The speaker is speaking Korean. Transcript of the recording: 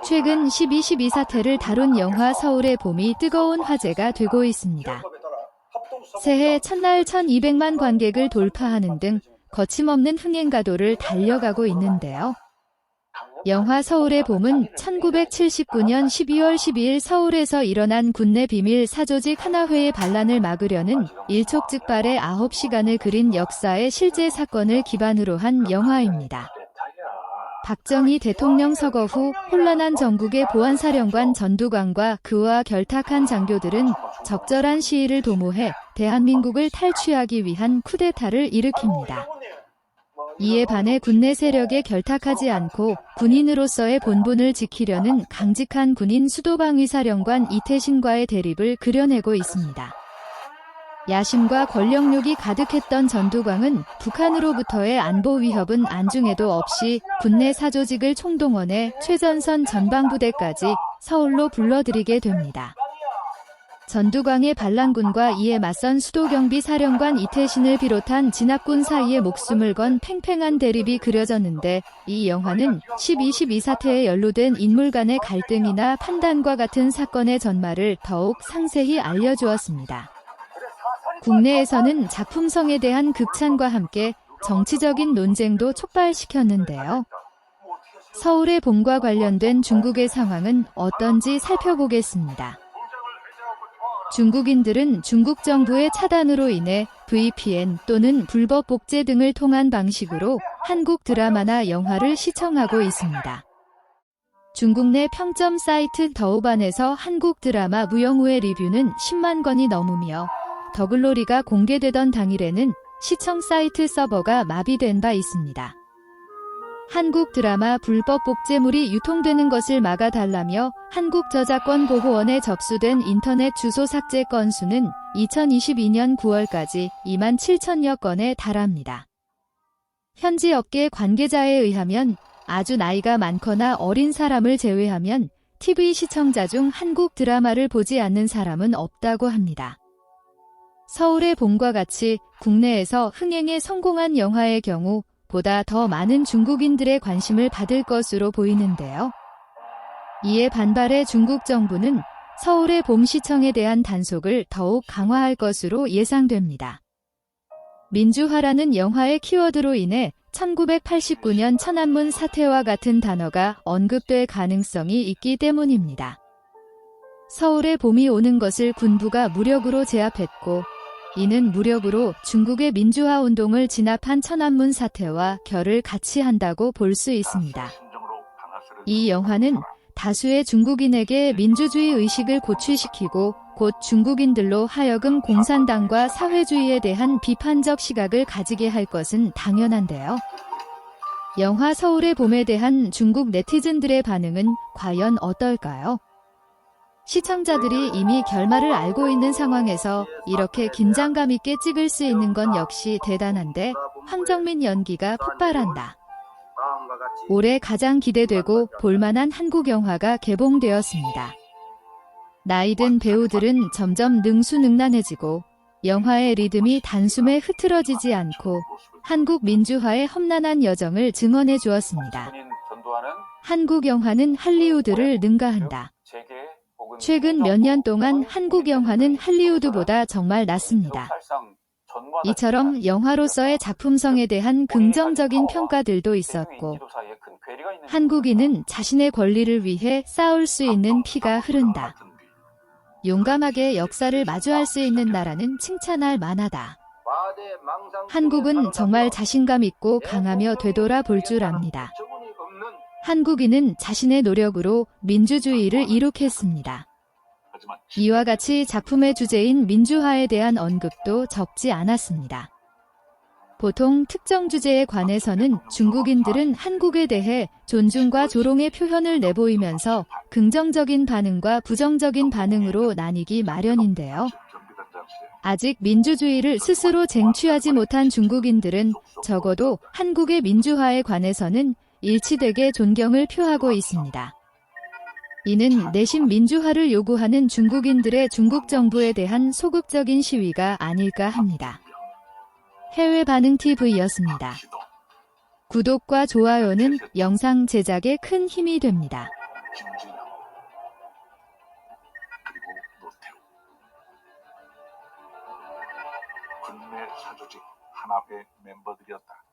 최근 12.12 사태를 다룬 영화 서울의 봄이 뜨거운 화제가 되고 있습니다. 새해 첫날 1,200만 관객을 돌파하는 등 거침없는 흥행가도를 달려가고 있는데요. 영화 서울의 봄은 1979년 12월 12일 서울에서 일어난 군내 비밀 사조직 하나회의 반란을 막으려는 일촉즉발의 9시간을 그린 역사의 실제 사건을 기반으로 한 영화입니다. 박정희 대통령 서거 후 혼란한 전국의 보안사령관 전두광과 그와 결탁한 장교들은 적절한 시일을 도모해 대한민국을 탈취하기 위한 쿠데타를 일으킵니다. 이에 반해 군내 세력에 결탁하지 않고 군인으로서의 본분을 지키려는 강직한 군인 수도방위사령관 이태신과의 대립을 그려내고 있습니다. 야심과 권력욕이 가득했던 전두광은 북한으로부터의 안보 위협은 안중에도 없이 군내 사조직을 총동원해 최전선 전방부대까지 서울로 불러들이게 됩니다. 전두광의 반란군과 이에 맞선 수도경비사령관 이태신을 비롯한 진압군 사이에 목숨을 건 팽팽한 대립이 그려졌는데, 이 영화는 12.12 사태에 연루된 인물 간의 갈등이나 판단과 같은 사건의 전말을 더욱 상세히 알려주었습니다. 국내에서는 작품성에 대한 극찬과 함께 정치적인 논쟁도 촉발시켰는데요. 서울의 봄과 관련된 중국의 상황은 어떤지 살펴보겠습니다. 중국인들은 중국 정부의 차단으로 인해 VPN 또는 불법 복제 등을 통한 방식으로 한국 드라마나 영화를 시청하고 있습니다. 중국 내 평점 사이트 더우반에서 한국 드라마 무영우의 리뷰는 10만 건이 넘으며, 더글로리가 공개되던 당일에는 시청 사이트 서버가 마비된 바 있습니다. 한국 드라마 불법 복제물이 유통되는 것을 막아달라며 한국저작권보호원에 접수된 인터넷 주소 삭제 건수는 2022년 9월까지 2만 7천여 건에 달합니다. 현지 업계 관계자에 의하면 아주 나이가 많거나 어린 사람을 제외하면 TV 시청자 중 한국 드라마를 보지 않는 사람은 없다고 합니다. 서울의 봄과 같이 국내에서 흥행에 성공한 영화의 경우 보다 더 많은 중국인들의 관심을 받을 것으로 보이는데요. 이에 반발해 중국 정부는 서울의 봄 시청에 대한 단속을 더욱 강화할 것으로 예상됩니다. 민주화라는 영화의 키워드로 인해 1989년 천안문 사태와 같은 단어가 언급될 가능성이 있기 때문입니다. 서울의 봄이 오는 것을 군부가 무력으로 제압했고, 이는 무력으로 중국의 민주화 운동을 진압한 천안문 사태와 결을 같이 한다고 볼 수 있습니다. 이 영화는 다수의 중국인에게 민주주의 의식을 고취시키고 곧 중국인들로 하여금 공산당과 사회주의에 대한 비판적 시각을 가지게 할 것은 당연한데요. 영화 서울의 봄에 대한 중국 네티즌들의 반응은 과연 어떨까요? 시청자들이 이미 결말을 알고 있는 상황에서 이렇게 긴장감 있게 찍을 수 있는 건 역시 대단한데, 황정민 연기가 폭발한다. 올해 가장 기대되고 볼만한 한국 영화가 개봉되었습니다. 나이든 배우들은 점점 능수능란해지고 영화의 리듬이 단숨에 흐트러지지 않고 한국 민주화의 험난한 여정을 증언해 주었습니다. 한국 영화는 할리우드를 능가한다. 최근 몇 년 동안 한국 영화는 할리우드보다 정말 낫습니다. 이처럼 영화로서의 작품성에 대한 긍정적인 평가들도 있었고, 한국인은 자신의 권리를 위해 싸울 수 있는 피가 흐른다. 용감하게 역사를 마주할 수 있는 나라는 칭찬할 만하다. 한국은 정말 자신감 있고 강하며 되돌아볼 줄 압니다. 한국인은 자신의 노력으로 민주주의를 이룩했습니다. 이와 같이 작품의 주제인 민주화에 대한 언급도 적지 않았습니다. 보통 특정 주제에 관해서는 중국인들은 한국에 대해 존중과 조롱의 표현을 내보이면서 긍정적인 반응과 부정적인 반응으로 나뉘기 마련인데요. 아직 민주주의를 스스로 쟁취하지 못한 중국인들은 적어도 한국의 민주화에 관해서는 일치되게 존경을 표하고 있습니다. 이는 내심 민주화를 요구하는 중국인들의 중국 정부에 대한 소극적인 시위가 아닐까 합니다. 해외 반응 TV였습니다. 구독과 좋아요는 영상 제작에 큰 힘이 됩니다. 김진영, 그리고 노태우. 군내 사조직 하나회 멤버들이었다.